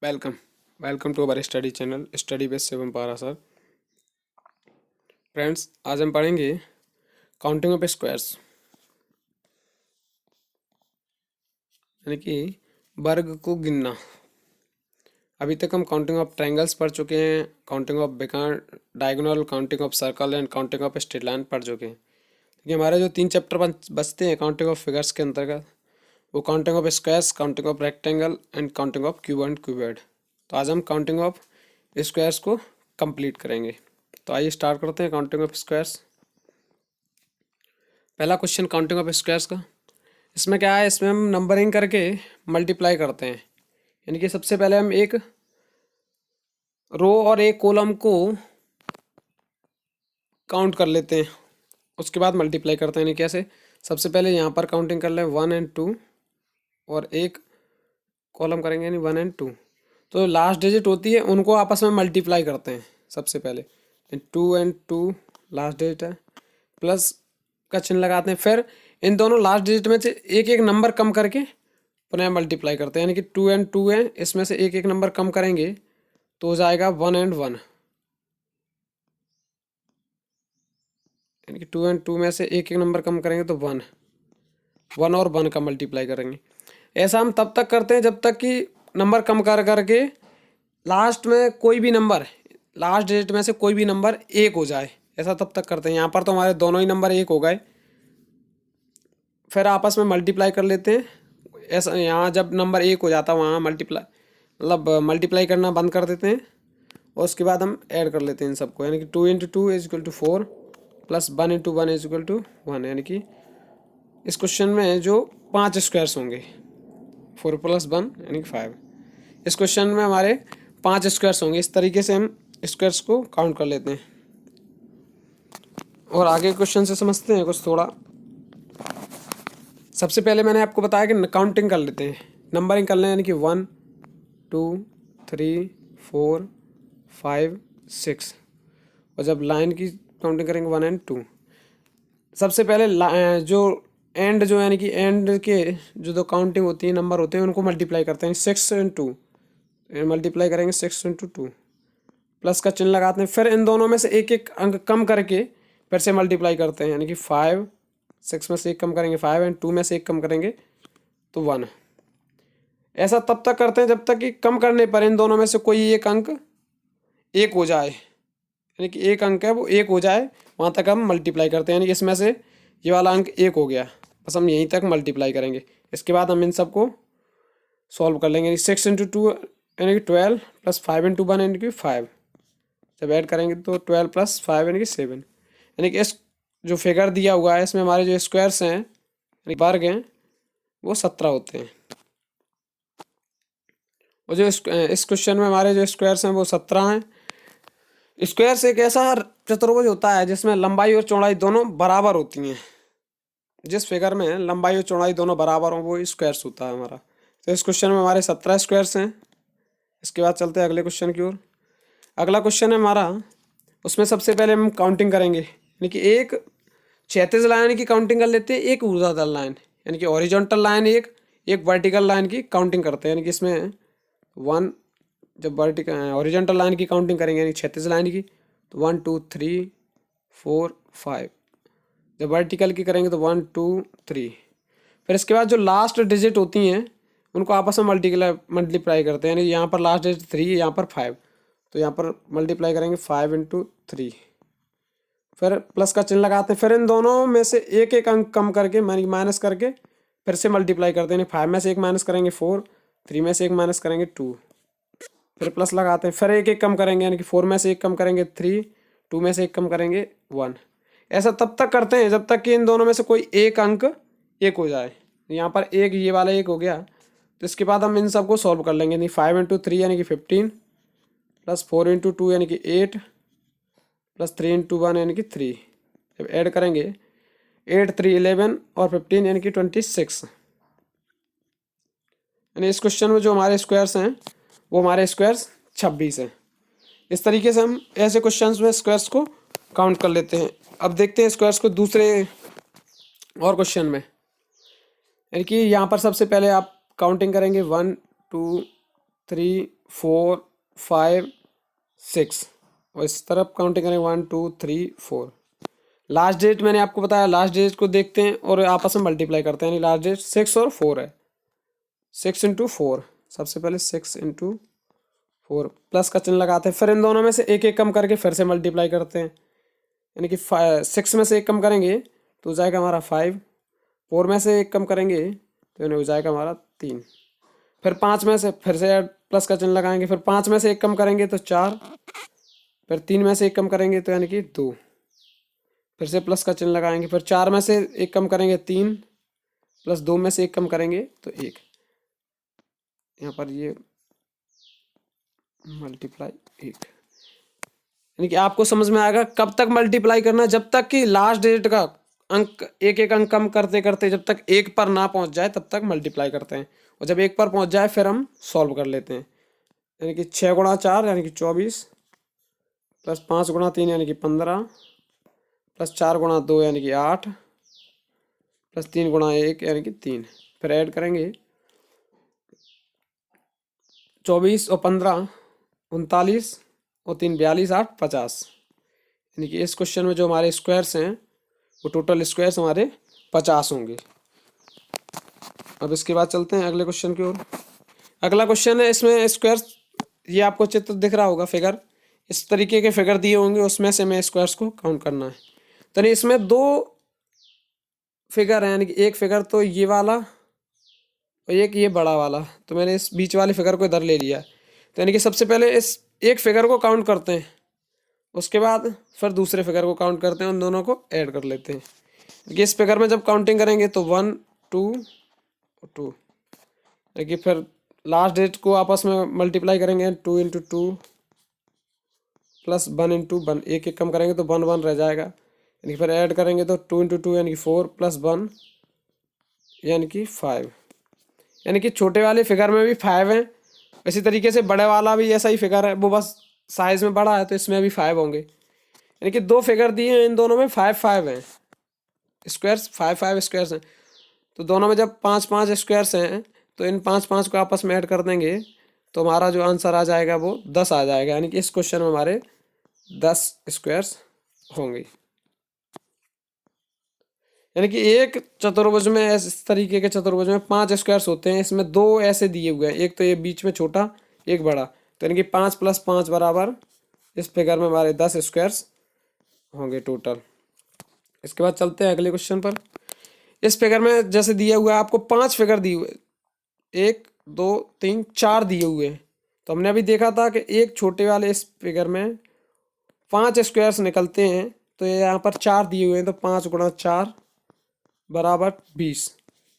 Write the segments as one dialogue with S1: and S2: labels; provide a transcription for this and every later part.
S1: Welcome welcome to our study channel study base Shivam Para sir. Friends, आज हम पढ़ेंगे counting of squares, यानी कि वर्ग को गिनना। अभी तक हम काउंटिंग ऑफ ट्रायंगल्स पढ़ चुके हैं, counting of diagonal, counting of circle and counting of straight line पढ़ चुके हैं। देखिए, हमारे जो 3 चैप्टर बचते हैं काउंटिंग ऑफ फिगर्स के अंतर्गत, वो counting of squares, counting of rectangle and counting of cube and cuboid. तो आज हम काउंटिंग ऑफ स्क्वायर्स को कंप्लीट करेंगे। तो आइए स्टार्ट करते हैं काउंटिंग ऑफ स्क्वायर्स। पहला क्वेश्चन काउंटिंग ऑफ स्क्वायर्स का, इसमें क्या है, इसमें हम नंबरिंग करके मल्टीप्लाई करते हैं। यानी कि सबसे पहले हम एक रो और एक कॉलम को काउंट कर लेते हैं, उसके बाद मल्टीप्लाई करते हैं। यानी कैसे, सबसे पहले यहाँ पर काउंटिंग कर लें 1 और 2, और एक कॉलम करेंगे यानी 1 और 2। तो लास्ट डिजिट होती है, उनको आपस में मल्टीप्लाई करते हैं सबसे पहले। 2 और 2 लास्ट डिजिट है, प्लस का चिन्ह लगाते हैं। फिर इन दोनों लास्ट डिजिट में से एक एक नंबर कम करके पुनः मल्टीप्लाई करते हैं। यानी कि 2 और 2 है, इसमें से एक एक नंबर कम करेंगे तो हो जाएगा 1 और 1। यानी कि 2 और 2 में से एक एक नंबर कम करेंगे तो 1 और 1 का मल्टीप्लाई करेंगे। ऐसा हम तब तक करते हैं जब तक कि नंबर कम कर करके लास्ट में कोई भी नंबर, लास्ट डिजिट में से कोई भी नंबर एक हो जाए। ऐसा तब तक करते हैं। यहाँ पर तो हमारे दोनों ही नंबर एक हो गए, फिर आपस में मल्टीप्लाई कर लेते हैं। ऐसा यहाँ जब नंबर एक हो जाता है वहाँ मल्टीप्लाई करना बंद कर देते हैं, और उसके बाद हम ऐड कर लेते हैं इन सबको। यानी कि 2 × 2 इज इक्वल टू 4, प्लस 1 × 1 इज इक्वल टू 1। यानी कि इस क्वेश्चन में जो 5 स्क्वायर्स होंगे, 4 + 1 यानी कि 5। इस क्वेश्चन में हमारे 5 स्क्वायर्स होंगे। इस तरीके से हम स्क्वायर्स को काउंट कर लेते हैं, और आगे क्वेश्चन से समझते हैं कुछ थोड़ा। सबसे पहले मैंने आपको बताया कि काउंटिंग कर लेते हैं, नंबरिंग कर लें। यानी कि 1 2 3 4 5 6, और जब लाइन की काउंटिंग करेंगे 1 और 2। सबसे पहले जो एंड जो यानी कि एंड के जो दो काउंटिंग होती है, नंबर होते हैं, उनको मल्टीप्लाई करते हैं। 6 और 2 मल्टीप्लाई करेंगे, 6 × 2, प्लस का चिन्ह लगाते हैं। फिर इन दोनों में से एक एक अंक कम करके फिर से मल्टीप्लाई करते हैं। यानी कि 5, 6 में से एक कम करेंगे 5, और 2 में से एक कम करेंगे तो 1। ऐसा तब तक करते हैं जब तक कि कम करने पर इन दोनों में से कोई एक अंक एक हो जाए। यानी कि एक अंक है वो एक हो जाए, वहाँ तक हम मल्टीप्लाई करते हैं। यानी कि इसमें से ये वाला अंक एक हो गया, बस हम यहीं तक मल्टीप्लाई करेंगे। इसके बाद हम इन सबको सॉल्व कर लेंगे। 6 × 2 यानी कि 12, प्लस 5 × 1 यानी कि 5। जब ऐड करेंगे तो 12 + 5 यानी कि 7। यानी कि इस जो फिगर दिया हुआ है इसमें हमारे जो स्क्वायर्स हैं यानी वर्ग हैं वो 17 होते हैं। और जो इस क्वेश्चन में हमारे जो स्क्वायर्स हैं वो 17 हैं। स्क्वायर्स एक ऐसा चतुर्भुज होता है जिसमें लंबाई और चौड़ाई दोनों बराबर होती हैं। जिस फिगर में लंबाई और चौड़ाई दोनों बराबर हों वो स्क्वायर्स होता है हमारा। तो इस क्वेश्चन में हमारे 17 स्क्वायर्स हैं। इसके बाद चलते हैं अगले क्वेश्चन की ओर। अगला क्वेश्चन है हमारा, उसमें सबसे पहले हम काउंटिंग करेंगे। यानी कि एक क्षैतिज लाइन की काउंटिंग कर लेते हैं, एक ऊर्ध्वाधर लाइन यानी कि हॉरिजॉन्टल लाइन, एक वर्टिकल लाइन की काउंटिंग करते हैं। यानी कि इसमें 1, जब वर्टिकल हॉरिजॉन्टल लाइन की काउंटिंग करेंगे यानी क्षैतिज लाइन की, तो 1 2 3 4 5। जब वर्टिकल की करेंगे तो 1 2 3। फिर इसके बाद जो लास्ट डिजिट होती हैं उनको आपस में मल्टीप्लाई करते हैं। यानी यहाँ पर लास्ट डिजिट 3, यहाँ पर 5, तो यहाँ पर मल्टीप्लाई करेंगे 5 × 3। फिर प्लस का चिन्ह लगाते हैं। फिर इन दोनों में से एक एक अंक कम करके माइनस करके फिर से मल्टीप्लाई करते हैं। 5 में से एक माइनस करेंगे 4, 3 में से एक माइनस करेंगे 2, फिर प्लस लगाते हैं। फिर एक एक कम करेंगे, यानी कि 4 में से एक कम करेंगे 3, 2 में से एक कम करेंगे 1। ऐसा तब तक करते हैं जब तक कि इन दोनों में से कोई एक अंक एक हो जाए। यहाँ पर एक, ये वाला एक हो गया, तो इसके बाद हम इन सबको सॉल्व कर लेंगे। यानी 5 × 3 यानी कि 15, प्लस 4 × 2 यानी कि 8, प्लस 3 × 1 यानी कि 3। जब ऐड करेंगे 8 3 11 और 15 यानी कि 26। यानी इस क्वेश्चन में जो हमारे स्क्वायर्स हैं वो हमारे स्क्वायर्स 26 हैं। इस तरीके से हम ऐसे क्वेश्चंस में स्क्वायर्स को काउंट कर लेते हैं। अब देखते हैं स्क्वायर्स को दूसरे और क्वेश्चन में। यानी कि यहाँ पर सबसे पहले आप काउंटिंग करेंगे 1 2 3 4 5 6 और इस तरफ काउंटिंग करेंगे 1 2 3 4। लास्ट डेट मैंने आपको बताया, लास्ट डेट को देखते हैं और आपस में मल्टीप्लाई करते हैं, यानी लास्ट डेट 6 और 4 है। 6 इंटू 4, सबसे पहले 6 इंटू 4 प्लस का चिन्ह लगाते हैं, फिर इन दोनों में से एक एक कम करके फिर से मल्टीप्लाई करते हैं, यानी कि 6 में से एक कम करेंगे तो हो जाएगा हमारा 5, 4 में से एक कम करेंगे तो यानी हो जाएगा हमारा 3, फिर 5 में से फिर से प्लस का चिन्ह लगाएंगे, फिर 5 में से एक कम करेंगे तो 4, फिर 3 में से एक कम करेंगे तो यानी कि 2, फिर से प्लस का चिन्ह लगाएंगे, फिर 4 में से एक कम करेंगे 3, प्लस 2 में से एक कम करेंगे तो 1। यहाँ पर ये मल्टीप्लाई 1, यानी कि आपको समझ में आएगा कब तक मल्टीप्लाई करना है, जब तक कि लास्ट डिजिट का अंक एक एक अंक कम करते करते जब तक 1 पर ना पहुंच जाए तब तक मल्टीप्लाई करते हैं, और जब 1 पर पहुंच जाए फिर हम सॉल्व कर लेते हैं। यानी कि 6 गुणा 4 यानी कि 24, प्लस 5 गुणा 3 यानी कि 15, प्लस 4 गुणा 2 यानी कि 8, प्लस 3 गुणा 1 यानी कि 3, फिर ऐड करेंगे 24 और 15 39 और 3 42 8 50, यानी कि इस क्वेश्चन में जो हमारे स्क्वायर्स हैं वो टोटल स्क्वायर्स हमारे 50 होंगे। अब इसके बाद चलते हैं अगले क्वेश्चन की ओर। अगला क्वेश्चन है, इसमें स्क्वायर्स, ये आपको चित्र दिख रहा होगा, फिगर इस तरीके के फिगर दिए होंगे, उसमें से हमें स्क्वायर्स को काउंट करना है। तो नहीं, इसमें दो फिगर है, यानी कि एक फिगर तो ये वाला और एक ये बड़ा वाला, तो मैंने इस बीच वाले फिगर को इधर ले लिया। तो यानी कि सबसे पहले इस एक फिगर को काउंट करते हैं, उसके बाद फिर दूसरे फिगर को काउंट करते हैं, उन दोनों को ऐड कर लेते हैं। देखिए इस फिगर में जब काउंटिंग करेंगे तो 1 2 2, देखिए फिर लास्ट डेट को आपस में मल्टीप्लाई करेंगे 2 इंटू 2 प्लस 1 इंटू 1, एक एक कम करेंगे तो 1 1 रह जाएगा, यानी फिर ऐड करेंगे तो 2 इंटू 2 यानी कि 4 प्लस 1 यानी कि 5, यानी कि छोटे वाले फिगर में भी 5 है, इसी तरीके से बड़े वाला भी ऐसा ही फिगर है, वो बस साइज में बड़ा है तो इसमें भी 5 होंगे। यानी कि दो फिगर दिए हैं, इन दोनों में 5 5 हैं, स्क्वायर्स 5 5 स्क्वायर्स हैं, तो दोनों में जब 5 5 स्क्वायर्स हैं तो इन 5 5 को आपस में ऐड कर देंगे तो हमारा जो आंसर आ जाएगा वो 10 आ जाएगा, यानी कि इस क्वेश्चन में हमारे 10 स्क्वायर्स होंगे। यानी कि एक चतुर्भुज में इस तरीके के चतुर्भुज में 5 स्क्वायर्स होते हैं, इसमें दो ऐसे दिए हुए हैं, एक तो ये बीच में छोटा एक बड़ा, तो यानी कि 5 + 5 बराबर इस फिगर में हमारे 10 स्क्वायर्स होंगे टोटल। इसके बाद चलते हैं अगले क्वेश्चन पर। इस फिगर में जैसे दिया हुआ है, आपको 5 फिगर दिए हुए, 1 2 3 4 दिए हुए हैं, तो हमने अभी देखा था कि एक छोटे वाले इस फिगर में 5 स्क्वायर्स निकलते हैं, तो ये यहाँ पर 4 दिए हुए हैं, तो 5 गुणा 4 बराबर 20,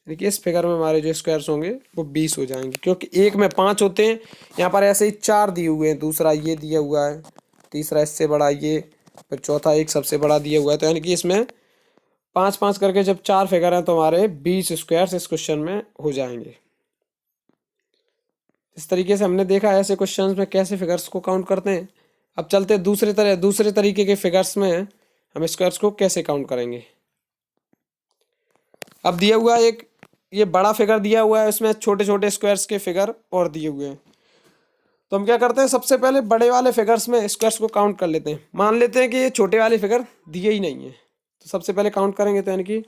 S1: यानी कि इस फिगर में हमारे जो स्क्वायर्स होंगे वो 20 हो जाएंगे, क्योंकि एक में 5 होते हैं, यहाँ पर ऐसे ही 4 दिए हुए हैं, दूसरा ये दिया हुआ है, तीसरा इससे बड़ा ये, फिर चौथा एक सबसे बड़ा दिया हुआ है, तो यानी कि इसमें 5 5 करके जब 4 फिगर हैं तो हमारे 20 स्क्वायर्स इस क्वेश्चन में हो जाएंगे। इस तरीके से हमने देखा है ऐसे क्वेश्चंस में कैसे फिगर्स को काउंट करते हैं। अब चलते हैं दूसरे तरीके के फिगर्स में हम स्क्वायर्स को कैसे काउंट करेंगे। अब दिया हुआ एक ये बड़ा फिगर दिया हुआ है, उसमें छोटे छोटे स्क्वायर्स के फिगर और दिए हुए हैं, तो हम क्या करते हैं, सबसे पहले बड़े वाले फिगर्स में स्क्वायर्स को काउंट कर लेते हैं। मान लेते हैं कि ये छोटे वाले फिगर दिए ही नहीं है, तो सबसे पहले काउंट करेंगे, तो यानी कि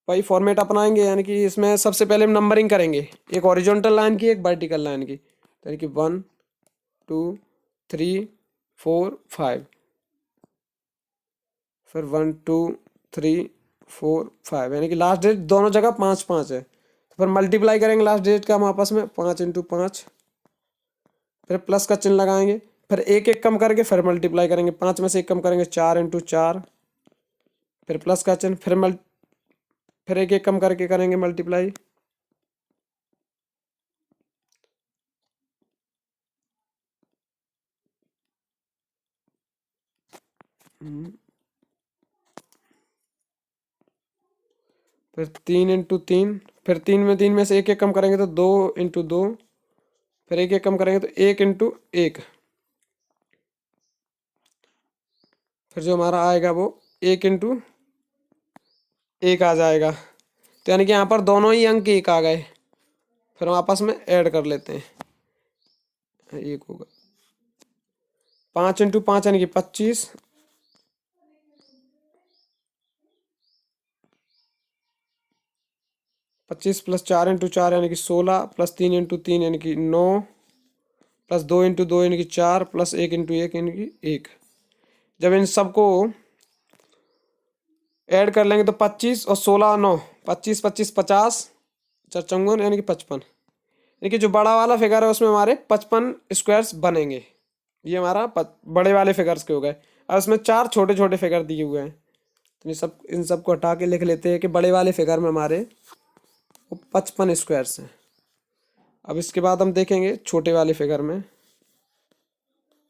S1: वही फॉर्मेट अपनाएंगे, यानी कि इसमें सबसे पहले हम नंबरिंग करेंगे, एक हॉरिजॉन्टल लाइन की एक वर्टिकल लाइन की, तो यानी कि 1 2 3 4 5, फिर 1 2 3 4 5, यानी कि लास्ट डेट दोनों जगह 5 5 है, तो फिर मल्टीप्लाई करेंगे लास्ट डेट का हम आपस में 5 इंटू 5, फिर प्लस का चिन्ह लगाएंगे, फिर एक एक कम करके फिर मल्टीप्लाई करेंगे, 5 में से एक कम करेंगे 4 इंटू 4, फिर प्लस का चिन्ह, फिर एक एक कम करके करेंगे मल्टीप्लाई, फिर 3 इंटू 3, फिर 3 में से एक एक कम करेंगे तो 2 इंटू 2, फिर एक एक कम करेंगे तो 1 इंटू 1, फिर जो हमारा आएगा वो 1 इंटू 1 आ जाएगा, तो यानी कि यहाँ पर दोनों ही अंक 1 आ गए, फिर हम आपस में ऐड कर लेते हैं। एक होगा 5 × 5 यानी कि 25, 25 + 4 × 4 यानी कि 16, +3 × 3 यानी कि 9, +2 × 2 यानी कि 4, +1 × 1 यानी कि 1। जब इन सबको ऐड कर लेंगे तो 25 और 16 9, 25 25 50, 4 × 5 यानी कि 55। यानी कि जो बड़ा वाला फिगर है उसमें हमारे 55 स्क्वायर्स बनेंगे। ये हमारा बड़े वाले फिगर्स के हो गए। अब इसमें 4 छोटे छोटे फिगर दिए हुए हैं, तो इन सब को हटा के लिख लेते हैं कि बड़े वाले फिगर में हमारे वो 55 स्क्वायर्स हैं। अब इसके बाद हम देखेंगे छोटे वाले फिगर में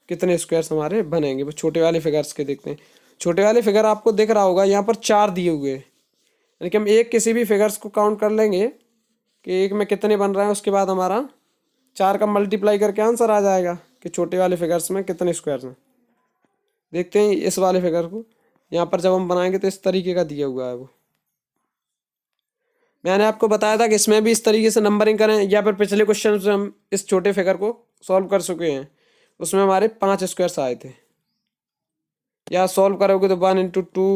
S1: कितने स्क्वायर्स हमारे बनेंगे। वो छोटे वाले फिगर्स के देखते हैं। छोटे वाले फिगर आपको दिख रहा होगा, यहाँ पर 4 दिए हुए हैं, यानी कि हम एक किसी भी फिगर्स को काउंट कर लेंगे कि एक में कितने बन रहे हैं, उसके बाद हमारा 4 का मल्टीप्लाई करके आंसर आ जाएगा कि छोटे वाले फिगर्स में कितने स्क्वायर्स हैं। देखते हैं इस वाले फिगर को, यहाँ पर जब हम बनाएंगे तो इस तरीके का दिया हुआ है। वो मैंने आपको बताया था कि इसमें भी इस तरीके से नंबरिंग करें, या फिर पिछले क्वेश्चन में हम इस छोटे फिगर को सॉल्व कर चुके हैं, उसमें हमारे 5 स्क्वायर्स आए थे। या सॉल्व करोगे तो 1 × 2,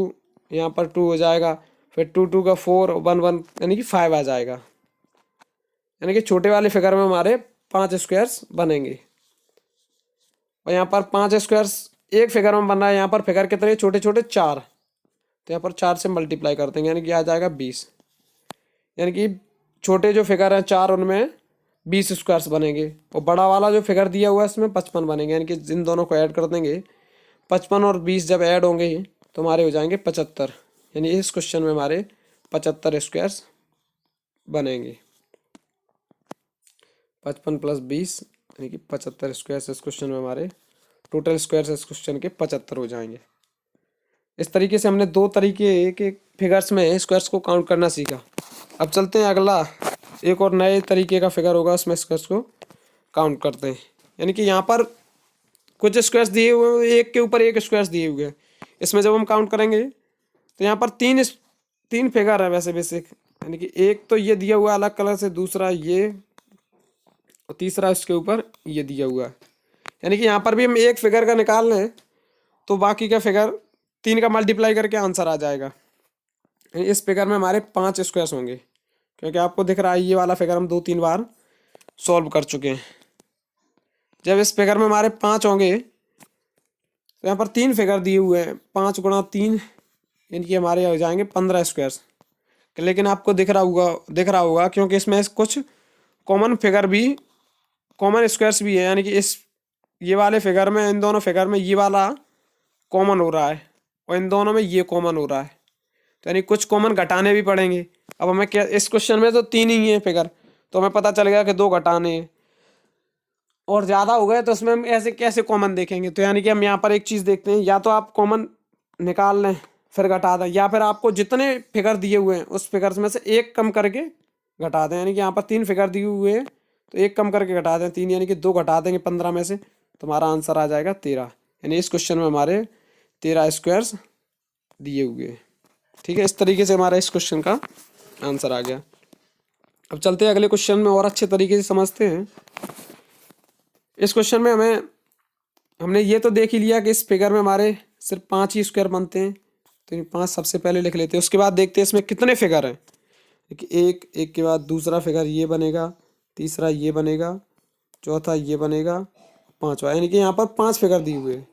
S1: यहाँ पर 2 हो जाएगा, फिर 2 2 का 4, 1 1 यानी कि 5 आ जाएगा। यानी कि छोटे वाले फिगर में हमारे 5 स्क्वायर्स बनेंगे। और यहाँ पर 5 स्क्वायर्स एक फिगर में बन रहा है, यहाँ पर फिगर कितने छोटे छोटे 4, तो यहाँ पर 4 से मल्टीप्लाई कर देंगे यानी कि आ जाएगा 20। यानी कि छोटे जो फिगर हैं 4, उनमें 20 स्क्वायर्स बनेंगे, और बड़ा वाला जो फिगर दिया हुआ है इसमें 55 बनेंगे। यानी कि इन दोनों को ऐड कर देंगे, 55 और 20 जब ऐड होंगे तो हमारे हो जाएंगे 75। यानी इस क्वेश्चन में हमारे 75 स्क्वायर्स बनेंगे। 55 + 20 यानी कि 75 स्क्वायर्स इस क्वेश्चन में हमारे टोटल स्क्वायर्स इस क्वेश्चन के 75 हो जाएंगे। इस तरीके से हमने 2 तरीके के फिगर्स में स्क्वायर्स को काउंट करना सीखा। अब चलते हैं अगला, एक और नए तरीके का फिगर होगा, उसमें स्क्वायर्स को काउंट करते हैं। यानी कि यहाँ पर कुछ स्क्वायर्स दिए हुए हैं, एक के ऊपर एक स्क्वायर्स दिए हुए हैं। इसमें जब हम काउंट करेंगे तो यहाँ पर तीन फिगर है वैसे बेसिक, यानी कि एक तो ये दिया हुआ है अलग कलर से, दूसरा ये, और तीसरा इसके ऊपर ये दिया हुआ है। यानी कि यहाँ पर भी हम एक फिगर का निकाल लें तो बाकी का फिगर 3 का मल्टीप्लाई करके आंसर आ जाएगा। इस फिगर में हमारे 5 स्क्वायर्स होंगे, क्योंकि आपको दिख रहा है ये वाला फिगर हम 2-3 बार सॉल्व कर चुके हैं। जब इस फिगर में हमारे 5 होंगे तो यहाँ पर 3 फिगर दिए हुए हैं, 5 × 3 यानी कि हमारे हो जाएंगे 15 स्क्वायर्स। लेकिन आपको दिख रहा होगा क्योंकि इसमें कुछ कॉमन फिगर भी, कॉमन स्क्वायर्स भी है। यानी कि इस ये वाले फिगर में, इन दोनों फिगर में ये वाला कॉमन हो रहा है और इन दोनों में ये कॉमन हो रहा है, तो यानी कुछ कॉमन घटाने भी पड़ेंगे। अब हमें क्या, इस क्वेश्चन में तो 3 ही है फिगर, तो हमें पता चल गया कि 2 घटाने हैं, और ज़्यादा हो गए तो उसमें हम ऐसे कैसे कॉमन देखेंगे। तो यानी कि हम यहाँ पर एक चीज़ देखते हैं, या तो आप कॉमन निकाल लें फिर घटा दें, या फिर आपको जितने फिगर दिए हुए हैं उस फिगर में से एक कम करके घटा दें। यानी कि यहाँ पर 3 फिगर दिए हुए हैं तो एक कम करके घटा दें 3, यानी कि 2 घटा देंगे 15 में से, तो हमारा आंसर आ जाएगा 13। यानी इस क्वेश्चन में हमारे 13 स्क्वायर्स दिए हुए हैं। ठीक है, इस तरीके से हमारा इस क्वेश्चन का आंसर आ गया। अब चलते हैं अगले क्वेश्चन में और अच्छे तरीके से समझते हैं। इस क्वेश्चन में हमने ये तो देख ही लिया कि इस फिगर में हमारे सिर्फ 5 ही स्क्वायर बनते हैं, तो ये 5 सबसे पहले लिख लेते हैं। उसके बाद देखते हैं इसमें कितने फिगर हैं। एक के बाद दूसरा फिगर ये बनेगा, तीसरा ये बनेगा, चौथा ये बनेगा, पांचवा, यानी कि यहाँ पर 5 फिगर दिए हुए हैं।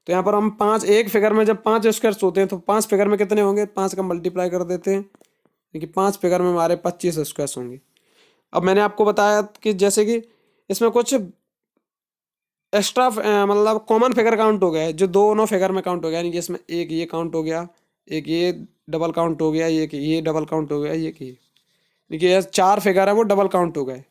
S1: तो यहाँ पर हम 5, एक फिगर में जब 5 स्क्वायर्स होते हैं तो 5 फिगर में कितने होंगे, 5 का मल्टीप्लाई कर देते हैं, यानी कि 5 फिगर में हमारे 25 स्क्वायर्स होंगे। अब मैंने आपको बताया कि जैसे कि इसमें कुछ एक्स्ट्रा मतलब कॉमन फिगर काउंट हो गया है, जो दोनों फिगर में काउंट हो गया, यानी कि इसमें एक ये काउंट हो गया, एक ये डबल काउंट हो गया, ये डबल काउंट हो गया, ये 4 फिगर है वो डबल काउंट हो गए।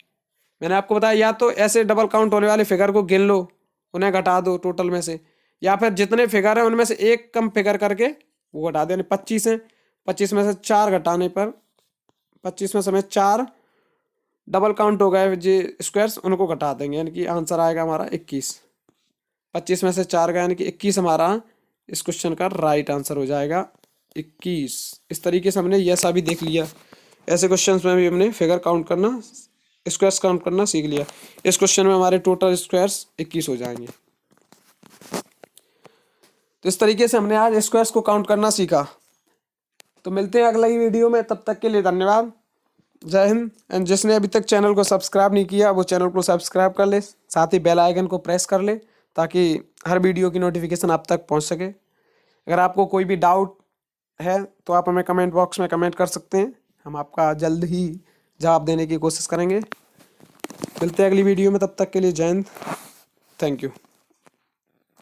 S1: मैंने आपको बताया या तो ऐसे डबल काउंट होने वाले फिगर को गिन लो, उन्हें घटा दो टोटल में से, या फिर जितने फिगर हैं उनमें से एक कम फिगर करके वो घटा दो। यानी 25 है, 25 में से 4 घटाने पर 25 में से 4 डबल काउंट हो गए जो स्क्वायर्स, उनको घटा देंगे, यानी कि आंसर आएगा हमारा 21। 25 में से 4 का यानी कि 21 हमारा इस क्वेश्चन का राइट आंसर हो जाएगा 21। इस तरीके से हमने यह सा भी देख लिया। ऐसे क्वेश्चंस में भी हमने फिगर काउंट करना स्क्वायर्स काउंट करना सीख लिया। इस क्वेश्चन में हमारे टोटल स्क्वायर्स 21 हो जाएंगे। तो इस तरीके से हमने आज स्क्वायर्स को काउंट करना सीखा। तो मिलते हैं अगला ही वीडियो में, तब तक के लिए धन्यवाद। जय हिंद। एंड जिसने अभी तक चैनल को सब्सक्राइब नहीं किया वो चैनल को सब्सक्राइब कर ले, साथ ही बेल आइकन को प्रेस कर ले ताकि हर वीडियो की नोटिफिकेशन आप तक पहुंच सके। अगर आपको कोई भी डाउट है तो आप हमें कमेंट बॉक्स में कमेंट कर सकते हैं, हम आपका जल्द ही जवाब देने की कोशिश करेंगे। मिलते हैं अगली वीडियो में, तब तक के लिए जय हिंद। Thank you.